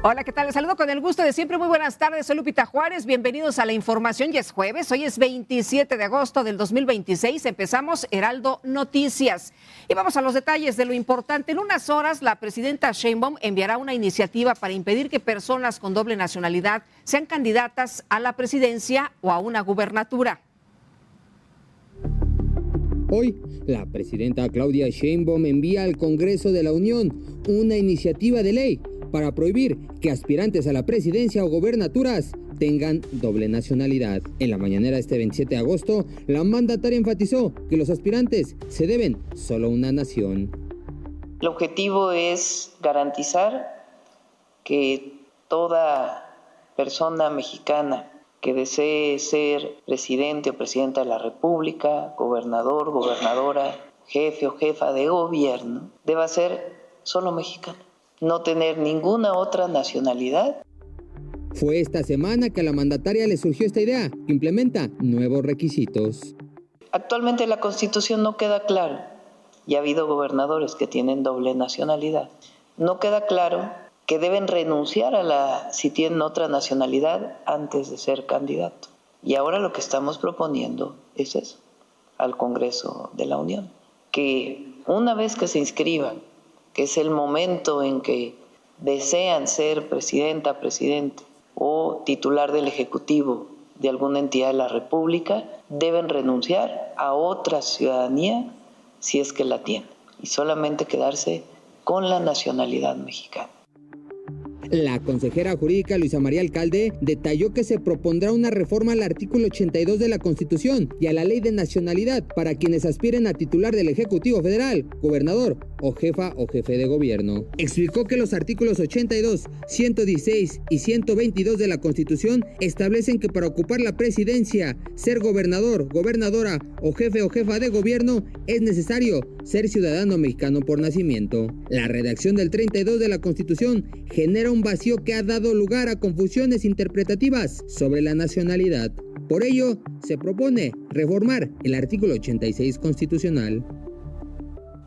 Hola, ¿qué tal? Les saludo con el gusto de siempre. Muy buenas tardes, soy Lupita Juárez. Bienvenidos a la información. Ya es jueves, hoy es 27 de agosto del 2026. Empezamos Heraldo Noticias. Y vamos a los detalles de lo importante. En unas horas, la presidenta Sheinbaum enviará una iniciativa para impedir que personas con doble nacionalidad sean candidatas a la presidencia o a una gubernatura. Hoy, la presidenta Claudia Sheinbaum envía al Congreso de la Unión una iniciativa de ley para prohibir que aspirantes a la presidencia o gobernaturas tengan doble nacionalidad. En la mañanera este 27 de agosto, la mandataria enfatizó que los aspirantes se deben solo a una nación. El objetivo es garantizar que toda persona mexicana que desee ser presidente o presidenta de la República, gobernador, gobernadora, jefe o jefa de gobierno, deba ser solo mexicana, no tener ninguna otra nacionalidad. Fue esta semana que a la mandataria le surgió esta idea, que implementa nuevos requisitos. Actualmente en la Constitución no queda claro, y ha habido gobernadores que tienen doble nacionalidad, no queda claro que deben renunciar si tienen otra nacionalidad antes de ser candidato. Y ahora lo que estamos proponiendo es eso, al Congreso de la Unión, que una vez que se inscriban, que es el momento en que desean ser presidenta, presidente o titular del Ejecutivo de alguna entidad de la República, deben renunciar a otra ciudadanía si es que la tienen y solamente quedarse con la nacionalidad mexicana. La consejera jurídica Luisa María Alcalde detalló que se propondrá una reforma al artículo 82 de la Constitución y a la Ley de Nacionalidad para quienes aspiren a titular del Ejecutivo Federal, gobernador o jefa o jefe de gobierno. Explicó que los artículos 82, 116 y 122 de la Constitución establecen que para ocupar la presidencia, ser gobernador, gobernadora o jefa de gobierno es necesario ser ciudadano mexicano por nacimiento. La redacción del 32 de la Constitución genera un vacío que ha dado lugar a confusiones interpretativas sobre la nacionalidad. Por ello, se propone reformar el artículo 86 constitucional.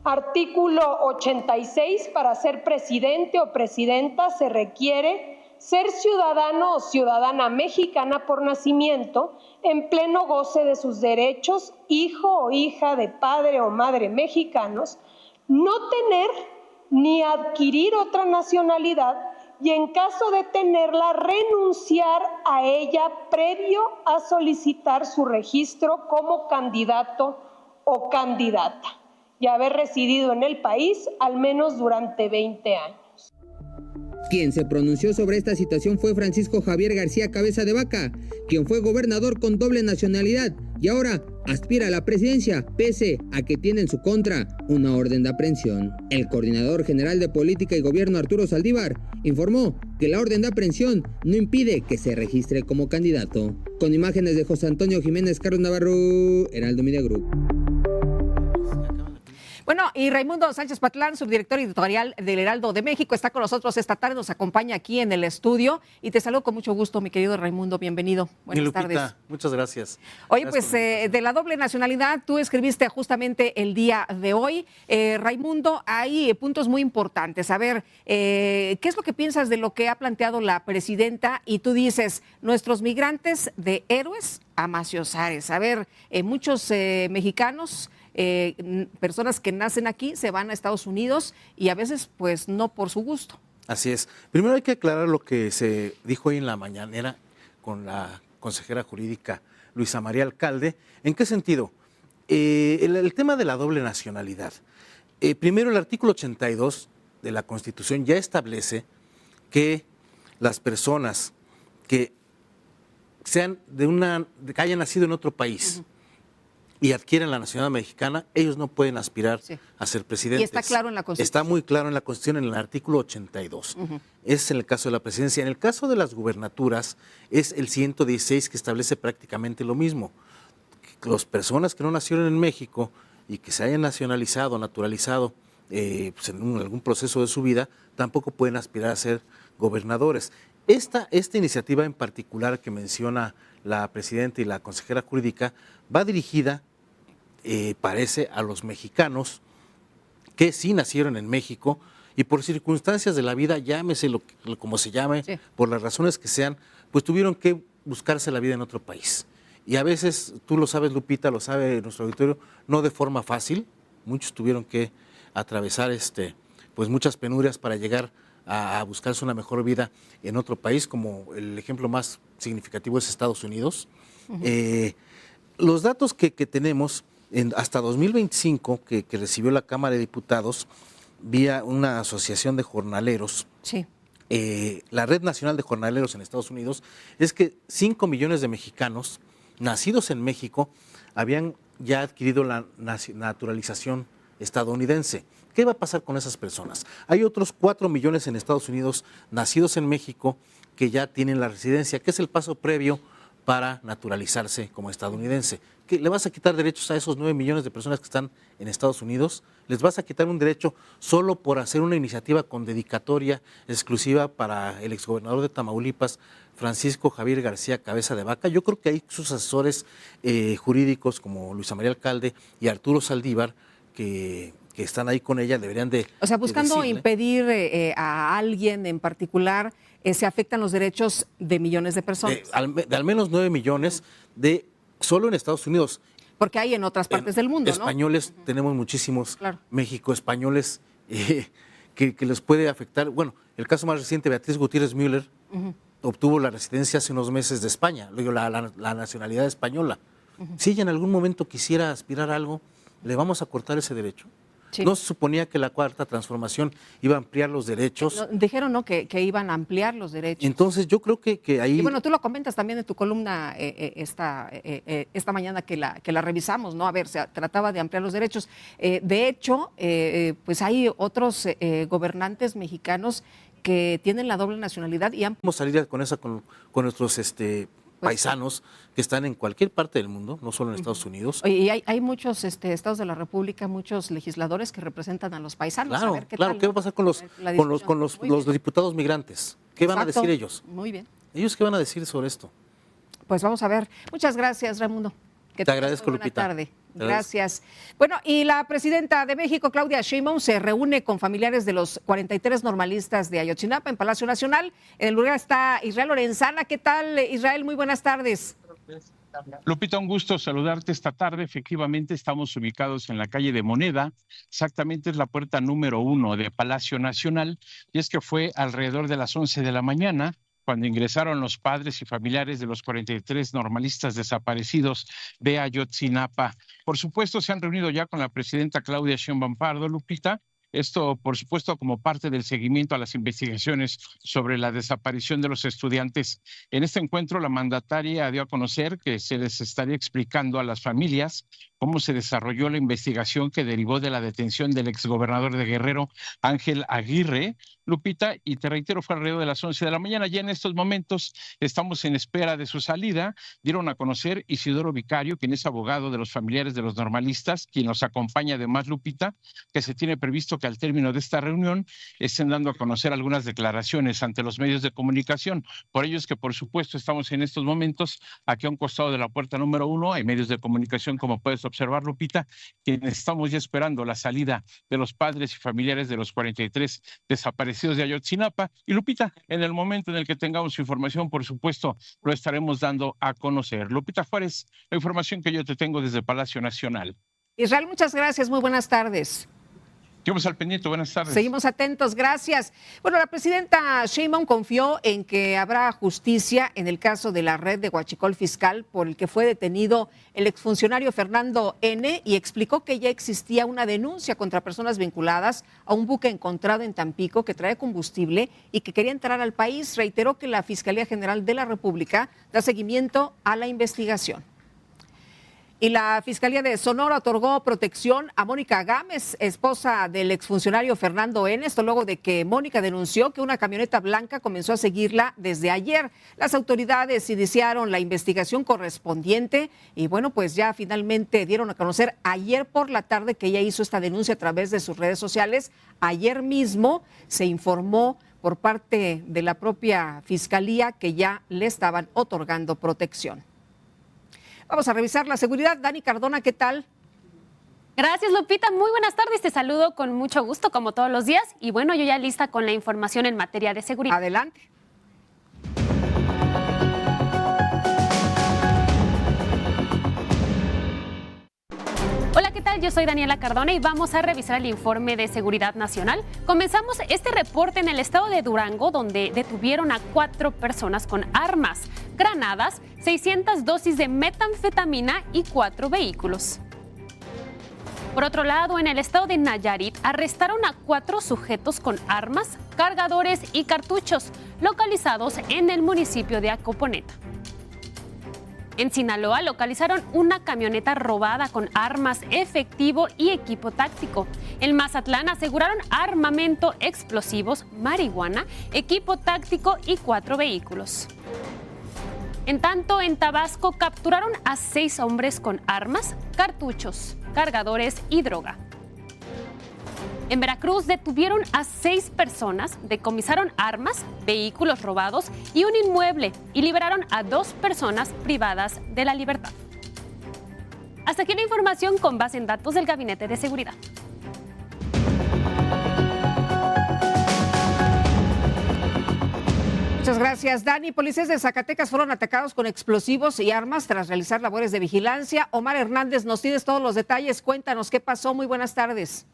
Artículo 86. Para ser presidente o presidenta se requiere ser ciudadano o ciudadana mexicana por nacimiento, en pleno goce de sus derechos, hijo o hija de padre o madre mexicanos, no tener ni adquirir otra nacionalidad y en caso de tenerla, renunciar a ella previo a solicitar su registro como candidato o candidata y haber residido en el país al menos durante 20 años. Quien se pronunció sobre esta situación fue Francisco Javier García Cabeza de Vaca, quien fue gobernador con doble nacionalidad y ahora aspira a la presidencia, pese a que tiene en su contra una orden de aprehensión. El coordinador general de Política y Gobierno, Arturo Saldívar, informó que la orden de aprehensión no impide que se registre como candidato. Con imágenes de José Antonio Jiménez Carlos Navarro, Heraldo Media Group. Bueno, y Raimundo Sánchez Patlán, subdirector editorial del Heraldo de México, está con nosotros esta tarde, nos acompaña aquí en el estudio y te saludo con mucho gusto, mi querido Raimundo, bienvenido. Buenas tardes. Muchas gracias. Oye, pues de la doble nacionalidad, tú escribiste justamente el día de hoy. Raimundo, hay puntos muy importantes. A ver, ¿qué es lo que piensas de lo que ha planteado la presidenta? Y tú dices, nuestros migrantes de héroes a mafiosares. A ver, muchos mexicanos... personas que nacen aquí se van a Estados Unidos y a veces pues no por su gusto. Así es. Primero hay que aclarar lo que se dijo hoy en la mañanera con la consejera jurídica Luisa María Alcalde. ¿En qué sentido? El tema de la doble nacionalidad. Primero, el artículo 82 de la Constitución ya establece que las personas que sean que hayan nacido en otro país y adquieren la nacionalidad mexicana, ellos no pueden aspirar a ser presidentes. Y está claro en la Constitución. Está muy claro en la Constitución, en el artículo 82. Es en el caso de la presidencia. En el caso de las gubernaturas, es el 116 que establece prácticamente lo mismo. Las personas que no nacieron en México y que se hayan nacionalizado, naturalizado pues en algún proceso de su vida, tampoco pueden aspirar a ser gobernadores. Esta iniciativa en particular que menciona la presidenta y la consejera jurídica va dirigida, parece, a los mexicanos que sí nacieron en México y por circunstancias de la vida, llámese como se llame, Sí. por las razones que sean, pues tuvieron que buscarse la vida en otro país. Y a veces, tú lo sabes, Lupita, lo sabe nuestro auditorio, no de forma fácil. Muchos tuvieron que atravesar pues muchas penurias para llegar a buscarse una mejor vida en otro país, como el ejemplo más significativo es Estados Unidos. Los datos que tenemos hasta 2025, que recibió la Cámara de Diputados vía una asociación de jornaleros, Sí. la Red Nacional de Jornaleros en Estados Unidos, es que 5 millones de mexicanos nacidos en México habían ya adquirido la naturalización estadounidense. ¿Qué va a pasar con esas personas? Hay otros 4 millones en Estados Unidos nacidos en México que ya tienen la residencia, que es el paso previo para naturalizarse como estadounidense. ¿Qué, le vas a quitar derechos a esos 9 millones de personas que están en Estados Unidos? ¿Les vas a quitar un derecho solo por hacer una iniciativa con dedicatoria exclusiva para el exgobernador de Tamaulipas, Francisco Javier García Cabeza de Vaca? Yo creo que hay sus asesores jurídicos como Luisa María Alcalde y Arturo Saldívar que están ahí con ella deberían de... O sea, buscando decirle. impedir a alguien en particular, se afectan los derechos de millones de personas. De al menos 9 millones solo en Estados Unidos. Porque hay en otras partes del mundo, ¿no? Españoles, tenemos muchísimos, Claro. México, españoles que les puede afectar. Bueno, el caso más reciente, Beatriz Gutiérrez Müller, obtuvo la residencia hace unos meses de España, luego la nacionalidad española. Si ella en algún momento quisiera aspirar a algo, ¿le vamos a cortar ese derecho? Sí. ¿No se suponía que la Cuarta Transformación iba a ampliar los derechos? No, dijeron, ¿no?, que iban a ampliar los derechos. Entonces yo creo que ahí... Y bueno, tú lo comentas también en tu columna esta mañana que la revisamos, ¿no? A ver, se trataba de ampliar los derechos. De hecho, pues hay otros gobernantes mexicanos que tienen la doble nacionalidad y han... Vamos a salir con nuestros paisanos que están en cualquier parte del mundo, no solo en Estados Unidos. Oye, y hay muchos estados de la República, muchos legisladores que representan a los paisanos. Claro, a ver qué claro. tal, ¿Qué ¿no? va a pasar con los, A ver, la con los, discusión. con los, Muy los bien. diputados migrantes? ¿Qué van a Exacto. decir ellos? Muy bien. ¿Ellos qué van a decir sobre esto? Pues vamos a ver. Muchas gracias, Raimundo. Que Te tengas agradezco, muy buena Lupita. tarde. Te Gracias. Bueno, y la presidenta de México, Claudia Sheinbaum, se reúne con familiares de los 43 normalistas de Ayotzinapa en Palacio Nacional. En el lugar está Israel Lorenzana. ¿Qué tal, Israel? Muy buenas tardes. Lupita, un gusto saludarte esta tarde. Efectivamente, estamos ubicados en la calle de Moneda. Exactamente es la puerta número 1 de Palacio Nacional. Y es que fue alrededor de las 11 de la mañana cuando ingresaron los padres y familiares de los 43 normalistas desaparecidos de Ayotzinapa. Por supuesto, se han reunido ya con la presidenta Claudia Sheinbaum Pardo, Lupita. Esto, por supuesto, como parte del seguimiento a las investigaciones sobre la desaparición de los estudiantes. En este encuentro, la mandataria dio a conocer que se les estaría explicando a las familias cómo se desarrolló la investigación que derivó de la detención del exgobernador de Guerrero, Ángel Aguirre, Lupita, y te reitero, fue alrededor de las 11 de la mañana. Ya en estos momentos estamos en espera de su salida. Dieron a conocer Isidoro Vicario, quien es abogado de los familiares de los normalistas, quien nos acompaña además, Lupita, que se tiene previsto que al término de esta reunión estén dando a conocer algunas declaraciones ante los medios de comunicación. Por ello es que, por supuesto, estamos en estos momentos aquí a un costado de la puerta número 1. Hay medios de comunicación, como puedes observar, Lupita, quienes estamos ya esperando la salida de los padres y familiares de los 43 desaparecidos de Ayotzinapa. Y Lupita, en el momento en el que tengamos información, por supuesto, lo estaremos dando a conocer. Lupita Juárez, la información que yo te tengo desde Palacio Nacional. Israel, muchas gracias. Muy buenas tardes. Seguimos al pendiente, buenas tardes. Seguimos atentos, gracias. Bueno, la presidenta Sheinbaum confió en que habrá justicia en el caso de la red de huachicol fiscal por el que fue detenido el exfuncionario Fernando N. y explicó que ya existía una denuncia contra personas vinculadas a un buque encontrado en Tampico que trae combustible y que quería entrar al país. Reiteró que la Fiscalía General de la República da seguimiento a la investigación. Y la Fiscalía de Sonora otorgó protección a Mónica Gámez, esposa del exfuncionario Fernando N. Esto luego de que Mónica denunció que una camioneta blanca comenzó a seguirla desde ayer. Las autoridades iniciaron la investigación correspondiente y bueno, pues ya finalmente dieron a conocer ayer por la tarde que ella hizo esta denuncia a través de sus redes sociales. Ayer mismo se informó por parte de la propia Fiscalía que ya le estaban otorgando protección. Vamos a revisar la seguridad. Dani Cardona, ¿qué tal? Gracias, Lupita. Muy buenas tardes. Te saludo con mucho gusto, como todos los días. Y bueno, yo ya lista con la información en materia de seguridad. Adelante. Hola, ¿qué tal? Yo soy Daniela Cardona y vamos a revisar el informe de seguridad nacional. Comenzamos este reporte en el estado de Durango, donde detuvieron a 4 personas con armas, granadas, 600 dosis de metanfetamina y 4 vehículos. Por otro lado, en el estado de Nayarit, arrestaron a 4 sujetos con armas, cargadores y cartuchos, localizados en el municipio de Acoponeta. En Sinaloa localizaron una camioneta robada con armas, efectivo y equipo táctico. En Mazatlán aseguraron armamento, explosivos, marihuana, equipo táctico y 4 vehículos. En tanto, en Tabasco capturaron a 6 hombres con armas, cartuchos, cargadores y droga. En Veracruz detuvieron a 6 personas, decomisaron armas, vehículos robados y un inmueble y liberaron a 2 personas privadas de la libertad. Hasta aquí la información con base en datos del Gabinete de Seguridad. Muchas gracias, Dani. Policías de Zacatecas fueron atacados con explosivos y armas tras realizar labores de vigilancia. Omar Hernández, nos tienes todos los detalles. Cuéntanos qué pasó. Muy buenas tardes.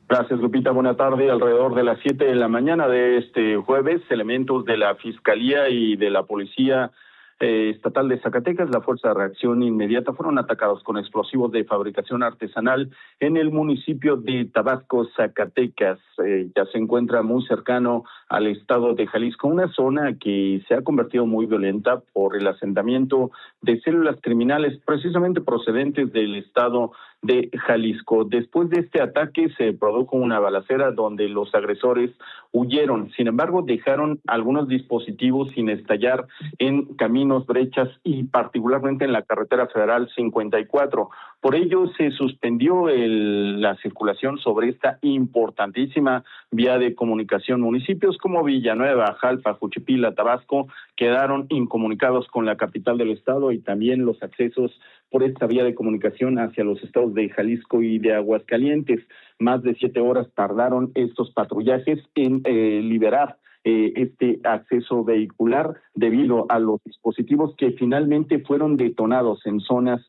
Gracias, Lupita. Buena tarde. Alrededor de las 7 de la mañana de este jueves, elementos de la Fiscalía y de la Policía Estatal de Zacatecas, la Fuerza de Reacción Inmediata, fueron atacados con explosivos de fabricación artesanal en el municipio de Tabasco, Zacatecas. Ya se encuentra muy cercano al estado de Jalisco, una zona que se ha convertido muy violenta por el asentamiento de células criminales precisamente procedentes del estado de Jalisco. Después de este ataque se produjo una balacera donde los agresores huyeron. Sin embargo, dejaron algunos dispositivos sin estallar en caminos, brechas y particularmente en la carretera federal 54. Por ello se suspendió la circulación sobre esta importantísima vía de comunicación. Municipios como Villanueva, Jalpa, Juchipila, Tabasco quedaron incomunicados con la capital del estado y también los accesos por esta vía de comunicación hacia los estados de Jalisco y de Aguascalientes. Más de 7 horas tardaron estos patrullajes en liberar este acceso vehicular debido a los dispositivos que finalmente fueron detonados en zonas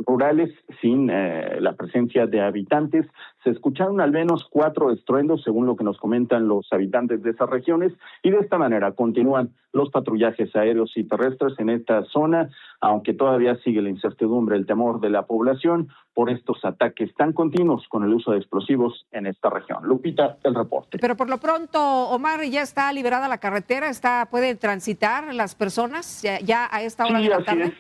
rurales sin la presencia de habitantes. Se escucharon al menos 4 estruendos, según lo que nos comentan los habitantes de esas regiones, y de esta manera continúan los patrullajes aéreos y terrestres en esta zona, aunque todavía sigue la incertidumbre, el temor de la población por estos ataques tan continuos con el uso de explosivos en esta región. Lupita, el reporte. Pero por lo pronto, Omar, ¿ya está liberada la carretera? ¿Pueden transitar las personas ya a esta hora de la tarde?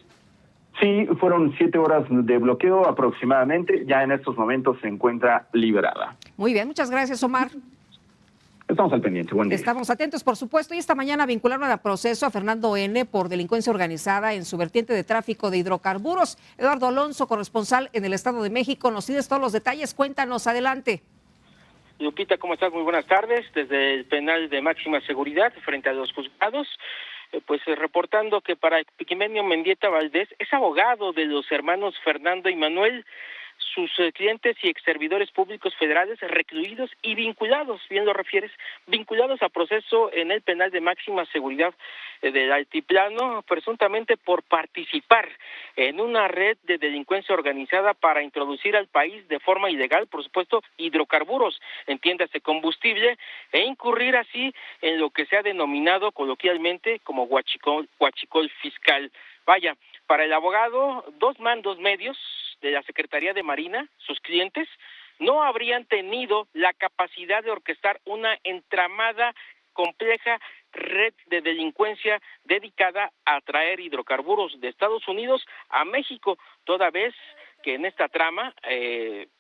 Sí, fueron 7 horas de bloqueo aproximadamente. Ya en estos momentos se encuentra liberada. Muy bien, muchas gracias, Omar. Estamos al pendiente. Buen día. Estamos atentos, por supuesto. Y esta mañana vincularon a proceso a Fernando N. por delincuencia organizada en su vertiente de tráfico de hidrocarburos. Eduardo Alonso, corresponsal en el Estado de México, nos tienes todos los detalles. Cuéntanos, adelante. Lupita, ¿cómo estás? Muy buenas tardes. Desde el penal de máxima seguridad frente a los juzgados, reportando que para Epimenio Mendieta Valdés es abogado de los hermanos Fernando y Manuel, sus clientes y exservidores públicos federales recluidos y vinculados, bien lo refieres, vinculados a proceso en el penal de máxima seguridad del Altiplano, presuntamente por participar en una red de delincuencia organizada para introducir al país de forma ilegal, por supuesto, hidrocarburos, entiéndase combustible, e incurrir así en lo que se ha denominado coloquialmente como huachicol fiscal. Vaya, para el abogado, 2 mandos medios de la Secretaría de Marina, sus clientes, no habrían tenido la capacidad de orquestar una entramada compleja red de delincuencia dedicada a traer hidrocarburos de Estados Unidos a México, toda vez que en esta trama,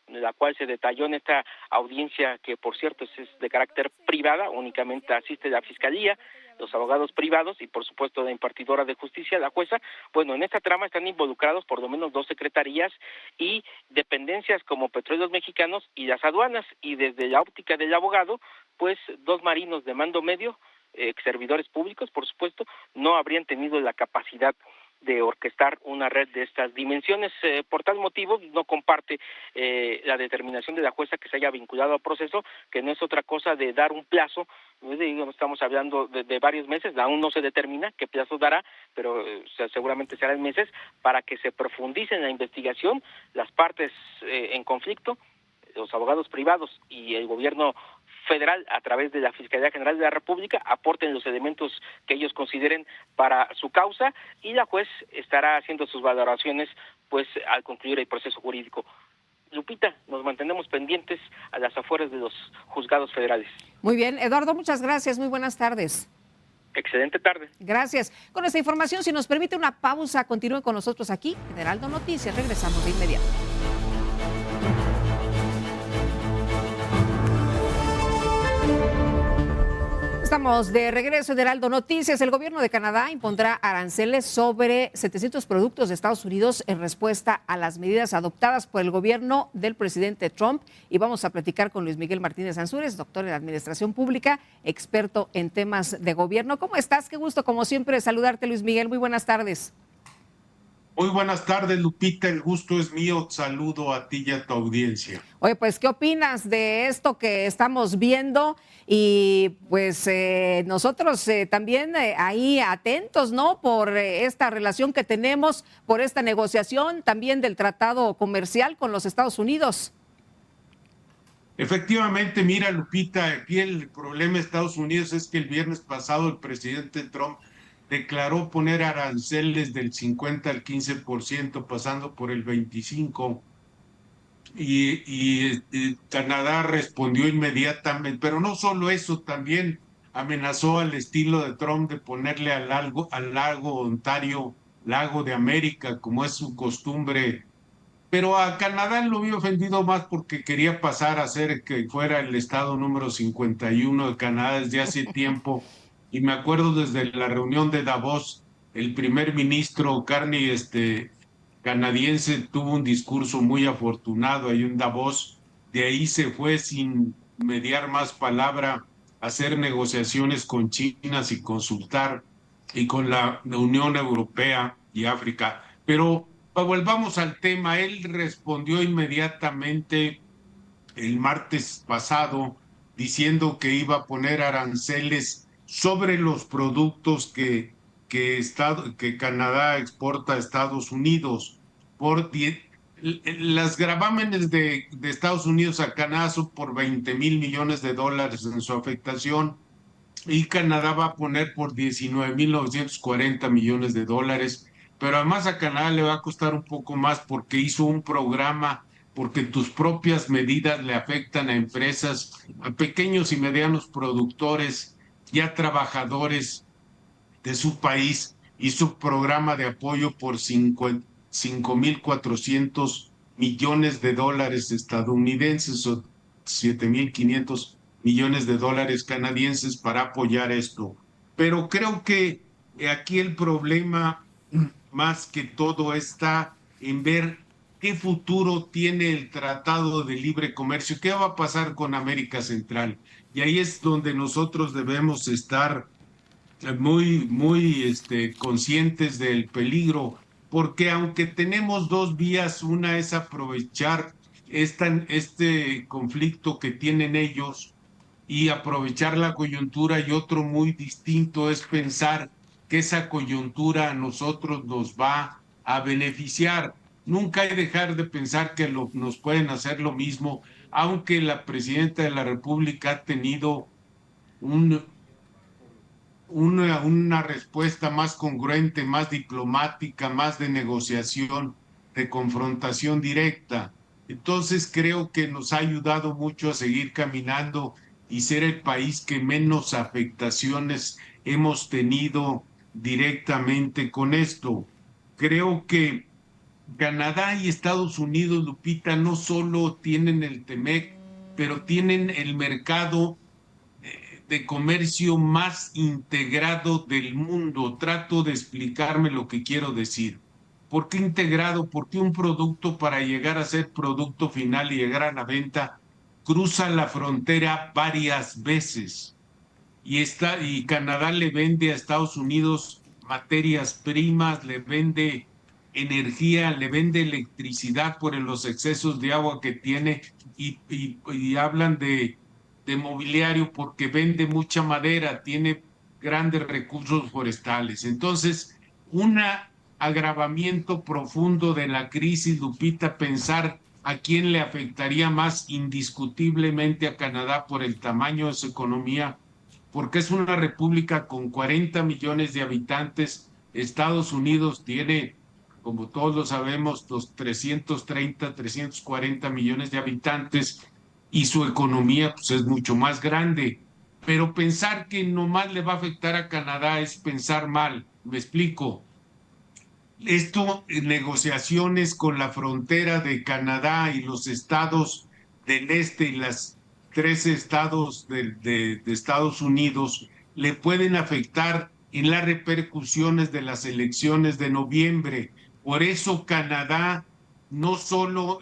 la cual se detalló en esta audiencia, que por cierto es de carácter privada, únicamente asiste la Fiscalía, los abogados privados y por supuesto la impartidora de justicia, la jueza. Bueno, en esta trama están involucrados por lo menos 2 secretarías y dependencias como Petróleos Mexicanos y las aduanas, y desde la óptica del abogado, pues 2 marinos de mando medio, servidores públicos, por supuesto, no habrían tenido la capacidad de orquestar una red de estas dimensiones. Por tal motivo, no comparte la determinación de la jueza que se haya vinculado al proceso, que no es otra cosa de dar un plazo. Estamos hablando de varios meses, aún no se determina qué plazo dará, pero seguramente serán meses, para que se profundice en la investigación, las partes en conflicto, los abogados privados y el gobierno federal, a través de la Fiscalía General de la República, aporten los elementos que ellos consideren para su causa, y la juez estará haciendo sus valoraciones pues al concluir el proceso jurídico. Lupita, nos mantenemos pendientes a las afueras de los juzgados federales. Muy bien, Eduardo, muchas gracias, muy buenas tardes. Excelente tarde. Gracias. Con esta información, si nos permite una pausa, continúe con nosotros aquí en Heraldo Noticias. Regresamos de inmediato. Estamos de regreso en Heraldo Noticias. El gobierno de Canadá impondrá aranceles sobre 700 productos de Estados Unidos en respuesta a las medidas adoptadas por el gobierno del presidente Trump. Y vamos a platicar con Luis Miguel Martínez Ansúrez, doctor en Administración Pública, experto en temas de gobierno. ¿Cómo estás? Qué gusto, como siempre, saludarte, Luis Miguel. Muy buenas tardes. Muy buenas tardes, Lupita, el gusto es mío. Saludo a ti y a tu audiencia. Oye, pues, ¿qué opinas de esto que estamos viendo? Y pues nosotros también ahí atentos, ¿no? Por esta relación que tenemos, por esta negociación también del tratado comercial con los Estados Unidos. Efectivamente, mira, Lupita, aquí el problema de Estados Unidos es que el viernes pasado el presidente Trump declaró poner aranceles del 50 al 15%, pasando por el 25%, y Canadá respondió inmediatamente, pero no solo eso, también amenazó al estilo de Trump de ponerle al lago Ontario, lago de América, como es su costumbre, pero a Canadá lo había ofendido más porque quería pasar a ser que fuera el estado número 51 de Canadá desde hace tiempo. Y me acuerdo desde la reunión de Davos, el primer ministro Carney, canadiense, tuvo un discurso muy afortunado ahí en Davos. De ahí se fue sin mediar más palabra a hacer negociaciones con China y consultar, y con la Unión Europea y África. Pero volvamos al tema. Él respondió inmediatamente el martes pasado diciendo que iba a poner aranceles sobre los productos que Canadá exporta a Estados Unidos. Las gravámenes de Estados Unidos a Canadá son por $20 mil millones en su afectación, y Canadá va a poner por $19,940 millones, pero además a Canadá le va a costar un poco más porque hizo un programa, porque tus propias medidas le afectan a empresas, a pequeños y medianos productores y a trabajadores de su país. Hizo programa de apoyo por $5,400 millones estadounidenses, o $7,500 millones canadienses, para apoyar esto. Pero creo que aquí el problema más que todo está en ver qué futuro tiene el Tratado de Libre Comercio, qué va a pasar con América Central. Y ahí es donde nosotros debemos estar muy conscientes del peligro, porque aunque tenemos dos vías, una es aprovechar este conflicto que tienen ellos y aprovechar la coyuntura, y otro muy distinto es pensar que esa coyuntura a nosotros nos va a beneficiar. Nunca hay que dejar de pensar que nos pueden hacer lo mismo, aunque la presidenta de la República ha tenido una respuesta más congruente, más diplomática, más de negociación, de confrontación directa. Entonces creo que nos ha ayudado mucho a seguir caminando y ser el país que menos afectaciones hemos tenido directamente con esto. Creo que Canadá y Estados Unidos, Lupita, no solo tienen el TEMEC, pero tienen el mercado de comercio más integrado del mundo. Trato de explicarme lo que quiero decir. ¿Por qué integrado? Porque un producto, para llegar a ser producto final y llegar a la venta, cruza la frontera varias veces. Y Canadá le vende a Estados Unidos materias primas, le vende energía, le vende electricidad por los excesos de agua que tiene y hablan de mobiliario porque vende mucha madera, tiene grandes recursos forestales. Entonces, un agravamiento profundo de la crisis, Lupita, pensar a quién le afectaría más indiscutiblemente a Canadá por el tamaño de su economía, porque es una república con 40 millones de habitantes. Estados Unidos tiene, como todos lo sabemos, los 330, 340 millones de habitantes y su economía pues, es mucho más grande. Pero pensar que nomás le va a afectar a Canadá es pensar mal. Me explico. Esto, negociaciones con la frontera de Canadá y los estados del este y las 13 estados de Estados Unidos le pueden afectar en las repercusiones de las elecciones de noviembre. Por eso Canadá, no solo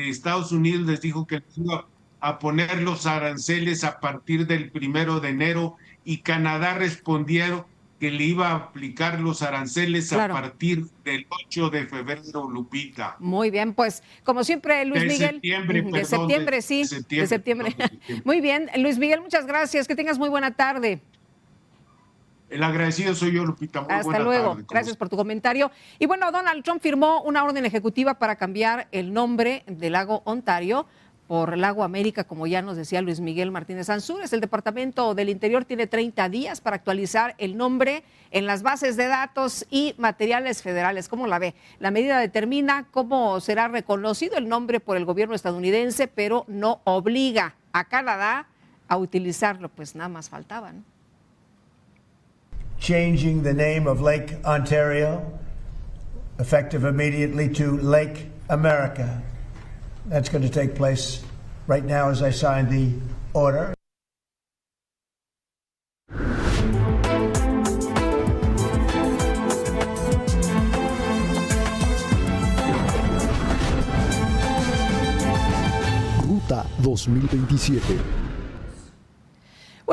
Estados Unidos les dijo que les iba a poner los aranceles a partir del 1 de enero y Canadá respondieron que le iba a aplicar los aranceles a partir del 8 de febrero, Lupita. Muy bien, pues como siempre, Luis Miguel. De septiembre. Muy bien, Luis Miguel, muchas gracias, que tengas muy buena tarde. El agradecido soy yo, Lupita. Muy Hasta luego. Gracias por tu comentario. Y bueno, Donald Trump firmó una orden ejecutiva para cambiar el nombre del lago Ontario por Lago América, como ya nos decía Luis Miguel Martínez Ansúrez. El Departamento del Interior tiene 30 días para actualizar el nombre en las bases de datos y materiales federales. ¿Cómo la ve? La medida determina cómo será reconocido el nombre por el gobierno estadounidense, pero no obliga a Canadá a utilizarlo. Pues nada más faltaba, ¿no? Changing the name of Lake Ontario, effective immediately to Lake America. That's going to take place right now as I sign the order. Ruta 2027.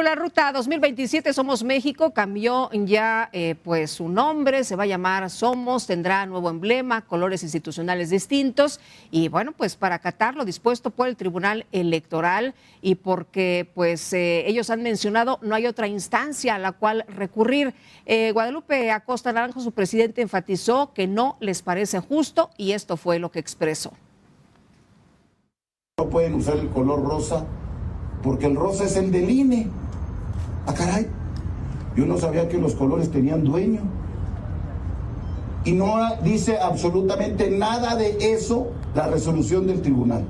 La Ruta 2027 Somos México cambió ya pues su nombre, se va a llamar Somos, tendrá nuevo emblema, colores institucionales distintos y bueno, pues para acatar lo dispuesto por el Tribunal Electoral y porque pues ellos han mencionado no hay otra instancia a la cual recurrir. Guadalupe Acosta Naranjo, su presidente, enfatizó que no les parece justo y esto fue lo que expresó. No pueden usar el color rosa porque el rosa es el del INE. ¡Ah, caray! Yo no sabía que los colores tenían dueño. Y no dice absolutamente nada de eso la resolución del tribunal.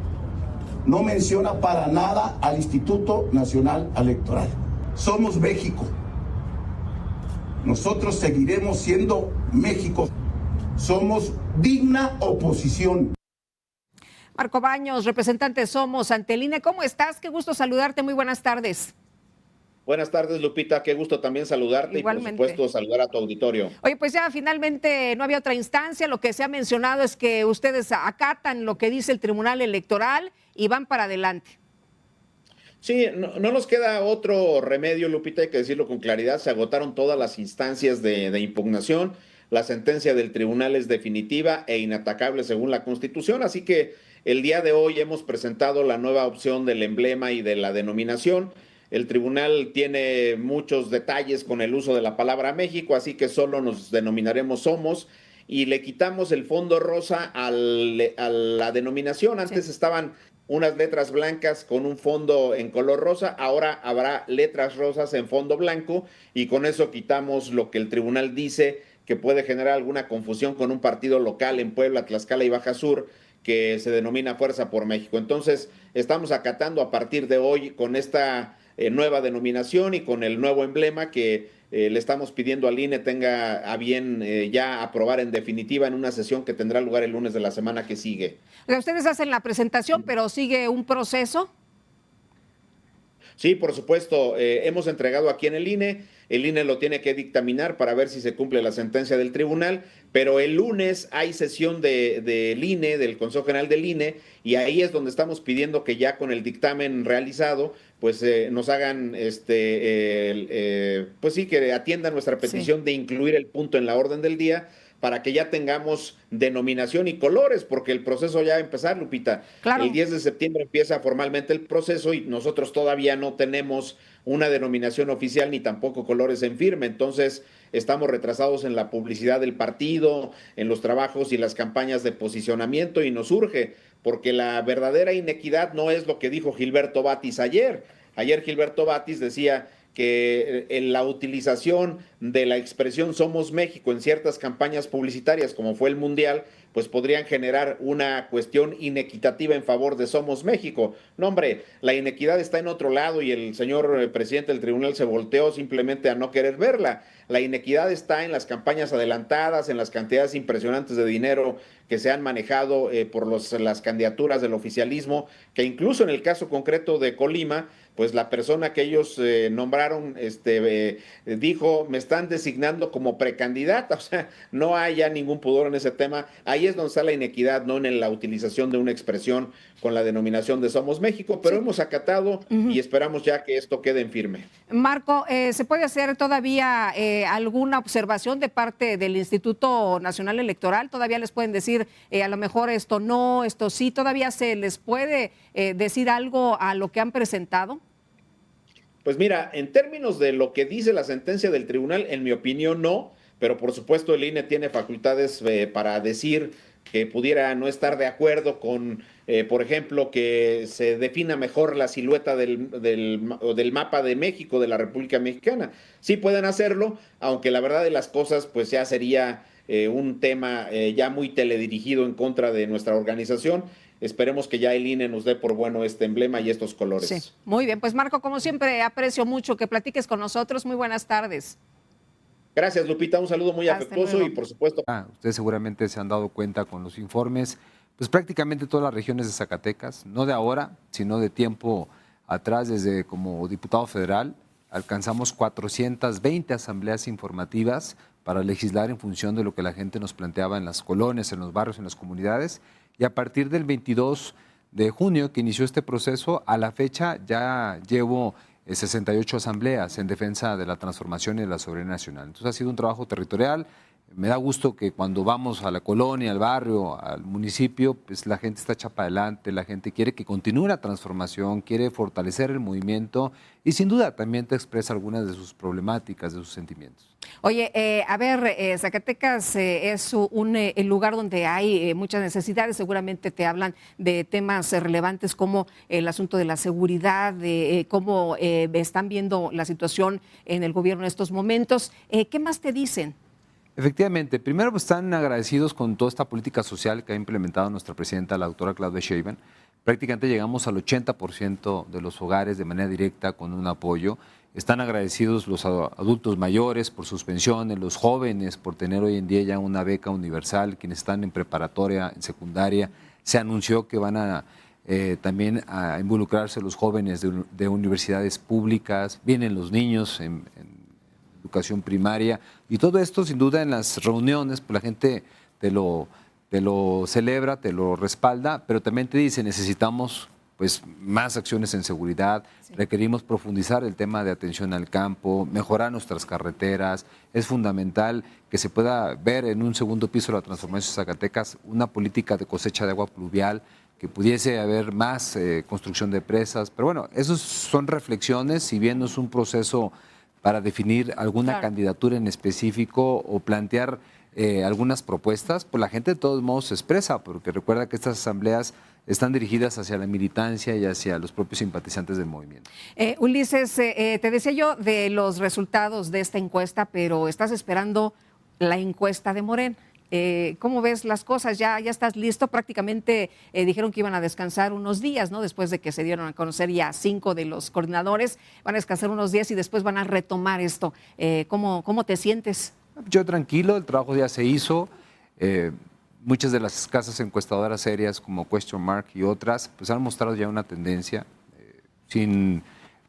No menciona para nada al Instituto Nacional Electoral. Somos México. Nosotros seguiremos siendo México. Somos digna oposición. Marco Baños, representante Somos ante el INE. ¿Cómo estás? Qué gusto saludarte. Muy buenas tardes. Buenas tardes, Lupita. Qué gusto también saludarte. Igualmente. Y, por supuesto, saludar a tu auditorio. Oye, pues ya finalmente no había otra instancia. Lo que se ha mencionado es que ustedes acatan lo que dice el Tribunal Electoral y van para adelante. Sí, no nos queda otro remedio, Lupita, hay que decirlo con claridad. Se agotaron todas las instancias de impugnación. La sentencia del tribunal es definitiva e inatacable según la Constitución. Así que el día de hoy hemos presentado la nueva opción del emblema y de la denominación. El tribunal tiene muchos detalles con el uso de la palabra México, así que solo nos denominaremos Somos y le quitamos el fondo rosa a la denominación. Antes estaban unas letras blancas con un fondo en color rosa, ahora habrá letras rosas en fondo blanco y con eso quitamos lo que el tribunal dice que puede generar alguna confusión con un partido local en Puebla, Tlaxcala y Baja Sur que se denomina Fuerza por México. Entonces estamos acatando a partir de hoy con esta nueva denominación y con el nuevo emblema que le estamos pidiendo al INE tenga a bien ya aprobar en definitiva en una sesión que tendrá lugar el lunes de la semana que sigue. Ustedes hacen la presentación, pero sigue un proceso. Sí, por supuesto, hemos entregado aquí en el INE lo tiene que dictaminar para ver si se cumple la sentencia del tribunal, pero el lunes hay sesión del INE, del Consejo General del INE, y ahí es donde estamos pidiendo que ya con el dictamen realizado, pues nos hagan, pues sí, que atiendan nuestra petición de incluir el punto en la orden del día, para que ya tengamos denominación y colores, porque el proceso ya va a empezar, Lupita. Claro. El 10 de septiembre empieza formalmente el proceso y nosotros todavía no tenemos una denominación oficial ni tampoco colores en firme, entonces estamos retrasados en la publicidad del partido, en los trabajos y las campañas de posicionamiento, y nos urge, porque la verdadera inequidad no es lo que dijo Gilberto Batis ayer. Ayer Gilberto Batis decía que en la utilización de la expresión Somos México en ciertas campañas publicitarias, como fue el Mundial, pues podrían generar una cuestión inequitativa en favor de Somos México. No, hombre, la inequidad está en otro lado y el señor presidente del tribunal se volteó simplemente a no querer verla. La inequidad está en las campañas adelantadas, en las cantidades impresionantes de dinero que se han manejado por las candidaturas del oficialismo, que incluso en el caso concreto de Colima, pues la persona que ellos nombraron dijo, me están designando como precandidata, o sea, no hay ya ningún pudor en ese tema. Ahí es donde está la inequidad, no en la utilización de una expresión con la denominación de Somos México, pero hemos acatado y esperamos ya que esto quede en firme. Marco, ¿se puede hacer todavía alguna observación de parte del Instituto Nacional Electoral? ¿Todavía les pueden decir a lo mejor esto no, esto sí? ¿Todavía se les puede decir algo a lo que han presentado? Pues mira, en términos de lo que dice la sentencia del tribunal, en mi opinión no, pero por supuesto el INE tiene facultades para decir que pudiera no estar de acuerdo con, por ejemplo, que se defina mejor la silueta del mapa de México, de la República Mexicana. Sí pueden hacerlo, aunque la verdad de las cosas pues ya sería un tema ya muy teledirigido en contra de nuestra organización. Esperemos que ya el INE nos dé por bueno este emblema y estos colores. Sí, muy bien. Pues Marco, como siempre, aprecio mucho que platiques con nosotros. Muy buenas tardes. Gracias, Lupita. Un saludo muy afectuoso y por supuesto. Ustedes seguramente se han dado cuenta con los informes, pues prácticamente todas las regiones de Zacatecas, no de ahora, sino de tiempo atrás, desde como diputado federal, alcanzamos 420 asambleas informativas para legislar en función de lo que la gente nos planteaba en las colonias, en los barrios, en las comunidades. Y a partir del 22 de junio que inició este proceso, a la fecha ya llevo 68 asambleas en defensa de la transformación y de la soberanía nacional. Entonces ha sido un trabajo territorial. Me da gusto que cuando vamos a la colonia, al barrio, al municipio, pues la gente está hecha para adelante, la gente quiere que continúe la transformación, quiere fortalecer el movimiento y sin duda también te expresa algunas de sus problemáticas, de sus sentimientos. Oye, Zacatecas es el lugar donde hay muchas necesidades. Seguramente te hablan de temas relevantes como el asunto de la seguridad, de cómo están viendo la situación en el gobierno en estos momentos. ¿Qué más te dicen? Efectivamente, primero pues, están agradecidos con toda esta política social que ha implementado nuestra presidenta, la doctora Claudia Sheinbaum. Prácticamente llegamos al 80% de los hogares de manera directa con un apoyo. Están agradecidos los adultos mayores por sus pensiones, los jóvenes por tener hoy en día ya una beca universal, quienes están en preparatoria, en secundaria. Se anunció que van a también a involucrarse los jóvenes de universidades públicas, vienen los niños en educación primaria y todo esto sin duda en las reuniones, pues la gente te lo celebra, te lo respalda, pero también te dice necesitamos pues más acciones en seguridad, requerimos profundizar el tema de atención al campo, mejorar nuestras carreteras, es fundamental que se pueda ver en un segundo piso de la transformación de Zacatecas una política de cosecha de agua pluvial, que pudiese haber más construcción de presas, pero bueno, esas son reflexiones, si bien no es un proceso para definir alguna candidatura en específico o plantear algunas propuestas, pues la gente de todos modos se expresa, porque recuerda que estas asambleas están dirigidas hacia la militancia y hacia los propios simpatizantes del movimiento. Ulises, te decía yo de los resultados de esta encuesta, pero estás esperando la encuesta de Morena. ¿Cómo ves las cosas? ¿Ya estás listo? Prácticamente dijeron que iban a descansar unos días, ¿no? Después de que se dieron a conocer ya 5 de los coordinadores, van a descansar unos días y después van a retomar esto. ¿Cómo te sientes? Yo tranquilo, el trabajo ya se hizo. Muchas de las casas encuestadoras serias como Question Mark y otras, pues han mostrado ya una tendencia sin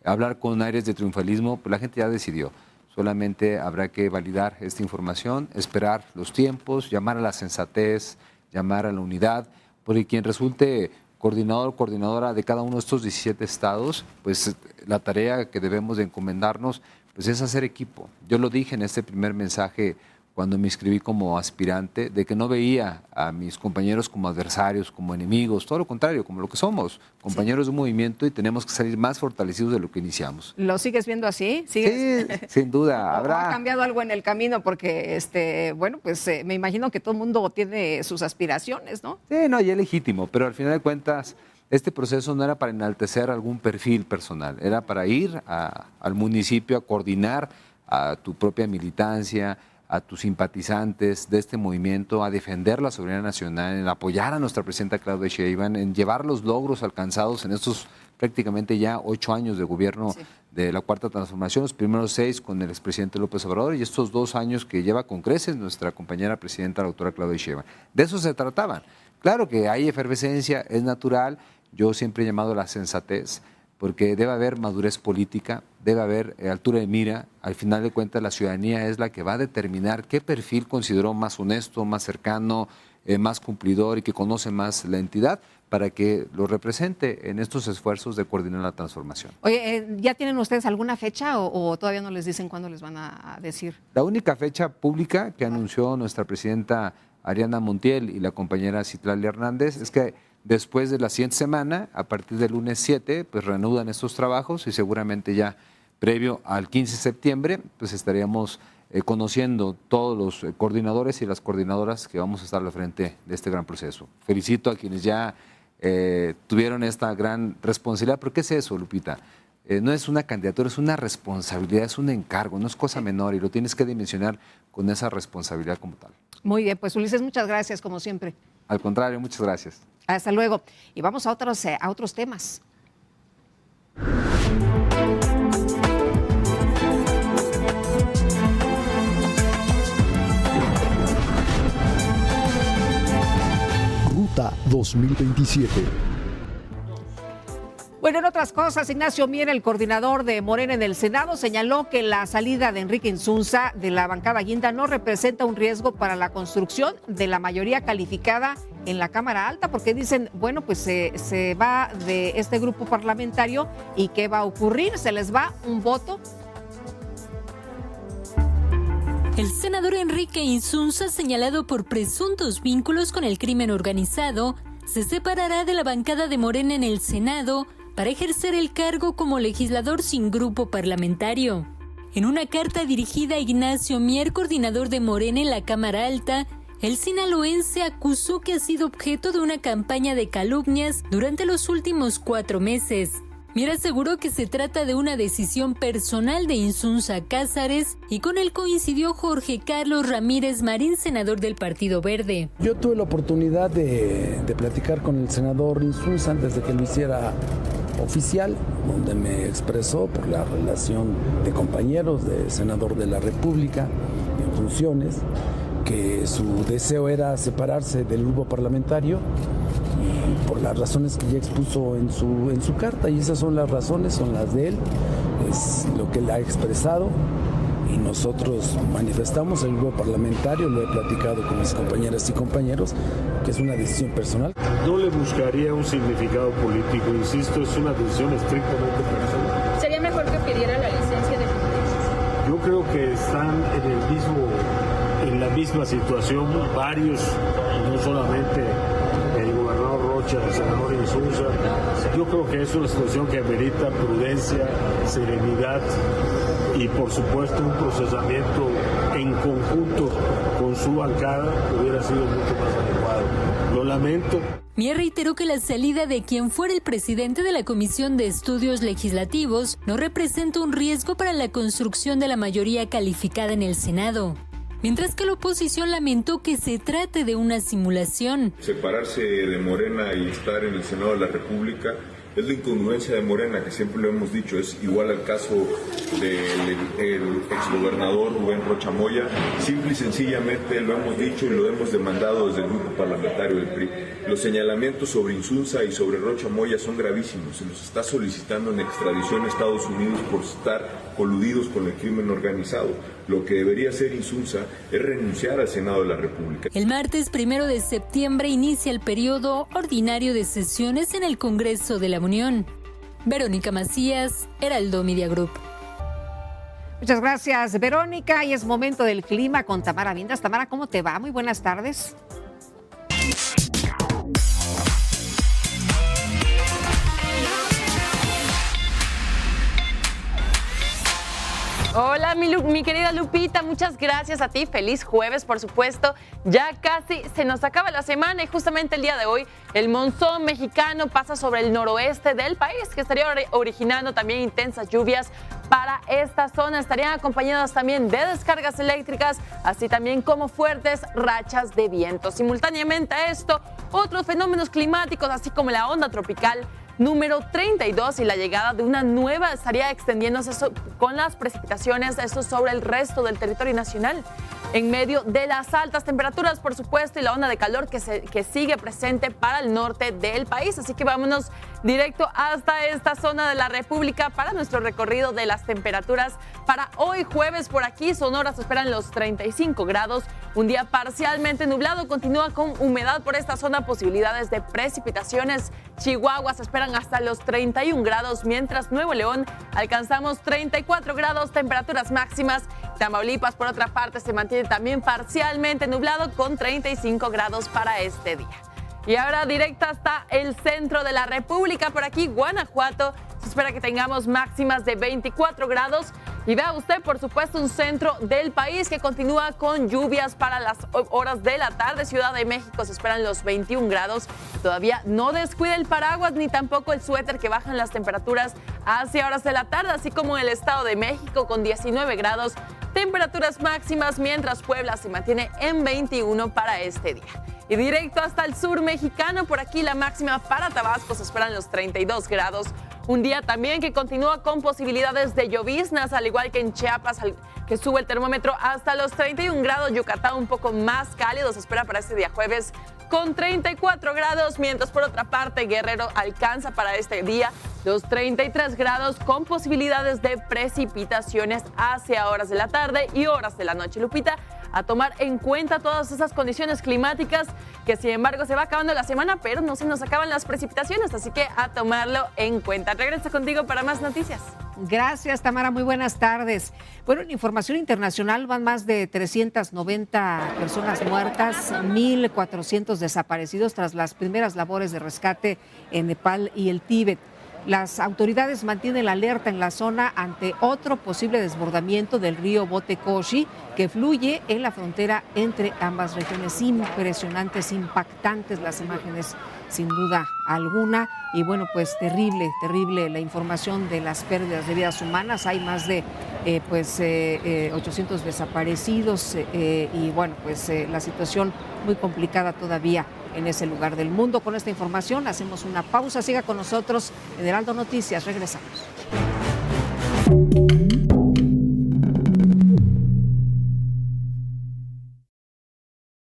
hablar con aires de triunfalismo, pues la gente ya decidió. Solamente habrá que validar esta información, esperar los tiempos, llamar a la sensatez, llamar a la unidad, porque quien resulte coordinador o coordinadora de cada uno de estos 17 estados, pues la tarea que debemos de encomendarnos pues es hacer equipo. Yo lo dije en este primer mensaje cuando me inscribí como aspirante, de que no veía a mis compañeros como adversarios, como enemigos, todo lo contrario, como lo que somos, compañeros de un movimiento, y tenemos que salir más fortalecidos de lo que iniciamos. ¿Lo sigues viendo así? Sí, sin duda. ¿Ha cambiado algo en el camino? Porque, bueno, pues me imagino que todo el mundo tiene sus aspiraciones, ¿no? Sí, no, y es legítimo, pero al final de cuentas, este proceso no era para enaltecer algún perfil personal, era para ir al municipio a coordinar a tu propia militancia, a tus simpatizantes de este movimiento, a defender la soberanía nacional, en apoyar a nuestra presidenta Claudia Sheinbaum, en llevar los logros alcanzados en estos prácticamente ya 8 años de gobierno de la Cuarta Transformación, los primeros 6 con el expresidente López Obrador y estos 2 años que lleva con creces nuestra compañera presidenta, la doctora Claudia Sheinbaum. De eso se trataban. Claro que hay efervescencia, es natural, yo siempre he llamado a la sensatez, porque debe haber madurez política, debe haber altura de mira. Al final de cuentas, la ciudadanía es la que va a determinar qué perfil consideró más honesto, más cercano, más cumplidor y que conoce más la entidad para que lo represente en estos esfuerzos de coordinar la transformación. Oye, ¿ya tienen ustedes alguna fecha o todavía no les dicen cuándo les van a decir? La única fecha pública que anunció nuestra presidenta Ariana Montiel y la compañera Citlali Hernández es que después de la siguiente semana, a partir del lunes 7, pues reanudan estos trabajos y seguramente ya previo al 15 de septiembre, pues estaríamos conociendo todos los coordinadores y las coordinadoras que vamos a estar al frente de este gran proceso. Felicito a quienes ya tuvieron esta gran responsabilidad, porque ¿qué es eso, Lupita? No es una candidatura, es una responsabilidad, es un encargo, no es cosa menor y lo tienes que dimensionar con esa responsabilidad como tal. Muy bien, pues Ulises, muchas gracias como siempre. Al contrario, muchas gracias. Hasta luego. Y vamos a otros temas. Ruta 2027. Bueno, en otras cosas, Ignacio Mier, el coordinador de Morena en el Senado, señaló que la salida de Enrique Insunza de la bancada guinda no representa un riesgo para la construcción de la mayoría calificada en la Cámara Alta, porque dicen, bueno, pues se va de este grupo parlamentario y ¿qué va a ocurrir? ¿Se les va un voto? El senador Enrique Insunza, señalado por presuntos vínculos con el crimen organizado, se separará de la bancada de Morena en el Senado para ejercer el cargo como legislador sin grupo parlamentario. En una carta dirigida a Ignacio Mier, coordinador de Morena en la Cámara Alta, el sinaloense acusó que ha sido objeto de una campaña de calumnias durante los últimos 4 meses. Mier aseguró que se trata de una decisión personal de Insunza Cázares y con él coincidió Jorge Carlos Ramírez Marín, senador del Partido Verde. Yo tuve la oportunidad de platicar con el senador Insunza antes de que lo hiciera oficial, donde me expresó por la relación de compañeros, de senador de la República en funciones, que su deseo era separarse del grupo parlamentario y por las razones que ya expuso en su carta, y esas son las razones, son las de él, es lo que él ha expresado y nosotros manifestamos el grupo parlamentario, lo he platicado con mis compañeras y compañeros, que es una decisión personal. No le buscaría un significado político, insisto, es una decisión estrictamente personal. ¿Sería mejor que pidiera la licencia de licencia? Yo creo que están en la misma situación varios, no solamente el gobernador Rocha, el senador Insunza. Yo creo que es una situación que amerita prudencia, serenidad y por supuesto un procesamiento en conjunto con su bancada hubiera sido mucho más adecuado. Lo lamento. Mier reiteró que la salida de quien fuera el presidente de la Comisión de Estudios Legislativos no representa un riesgo para la construcción de la mayoría calificada en el Senado. Mientras que la oposición lamentó que se trate de una simulación. Separarse de Morena y estar en el Senado de la República Es la incongruencia de Morena, que siempre lo hemos dicho, es igual al caso del exgobernador Rubén Rocha Moya. Simple y sencillamente lo hemos dicho y lo hemos demandado desde el grupo parlamentario del PRI. Los señalamientos sobre Insunza y sobre Rocha Moya son gravísimos. Se nos está solicitando en extradición a Estados Unidos por estar coludidos con el crimen organizado. Lo que debería hacer Insunza es renunciar al Senado de la República. El martes 1 de septiembre inicia el periodo ordinario de sesiones en el Congreso de la Unión. Verónica Macías, Heraldo Media Group. Muchas gracias, Verónica. Y es momento del clima con Tamara Vindas. Tamara, ¿cómo te va? Muy buenas tardes. Hola, mi querida Lupita, muchas gracias a ti. Feliz jueves, por supuesto. Ya casi se nos acaba la semana y justamente el día de hoy el monzón mexicano pasa sobre el noroeste del país, que estaría originando también intensas lluvias para esta zona. Estarían acompañadas también de descargas eléctricas, así también como fuertes rachas de viento. Simultáneamente a esto, otros fenómenos climáticos, así como la onda tropical número 32 y la llegada de una nueva estaría extendiéndose con las precipitaciones, esto sobre el resto del territorio nacional. En medio de las altas temperaturas, por supuesto, y la onda de calor que sigue presente para el norte del país. Así que vámonos directo hasta esta zona de la República para nuestro recorrido de las temperaturas. Para hoy jueves por aquí, Sonora se esperan los 35 grados. Un día parcialmente nublado, continúa con humedad por esta zona, posibilidades de precipitaciones. Chihuahua se esperan hasta los 31 grados, mientras Nuevo León alcanzamos 34 grados, temperaturas máximas. Tamaulipas, por otra parte, se mantiene también parcialmente nublado con 35 grados para este día. Y ahora directo hasta el centro de la República, por aquí Guanajuato, se espera que tengamos máximas de 24 grados. Y vea usted, por supuesto, un centro del país que continúa con lluvias para las horas de la tarde. Ciudad de México se esperan los 21 grados. Todavía no descuide el paraguas ni tampoco el suéter, que bajan las temperaturas hacia horas de la tarde, así como en el Estado de México con 19 grados. Temperaturas máximas, mientras Puebla se mantiene en 21 para este día. Y directo hasta el sur mexicano, por aquí la máxima para Tabasco se esperan los 32 grados. Un día también que continúa con posibilidades de lloviznas, al igual que en Chiapas, que sube el termómetro hasta los 31 grados. Yucatán un poco más cálido se espera para este día jueves con 34 grados, mientras por otra parte Guerrero alcanza para este día los 33 grados con posibilidades de precipitaciones hacia horas de la tarde y horas de la noche. Lupita, a tomar en cuenta todas esas condiciones climáticas, que sin embargo se va acabando la semana, pero no se nos acaban las precipitaciones, así que a tomarlo en cuenta. Regreso contigo para más noticias. Gracias, Tamara. Muy buenas tardes. Bueno, en información internacional van más de 390 personas muertas, 1.400 desaparecidos tras las primeras labores de rescate en Nepal y el Tíbet. Las autoridades mantienen la alerta en la zona ante otro posible desbordamiento del río Botekoshi, que fluye en la frontera entre ambas regiones. Impresionantes, impactantes las imágenes, sin duda alguna. Y bueno, pues terrible la información de las pérdidas de vidas humanas. Hay más de 800 desaparecidos y bueno, pues la situación muy complicada todavía en ese lugar del mundo. Con esta información hacemos una pausa. Siga con nosotros en Heraldo Noticias. Regresamos.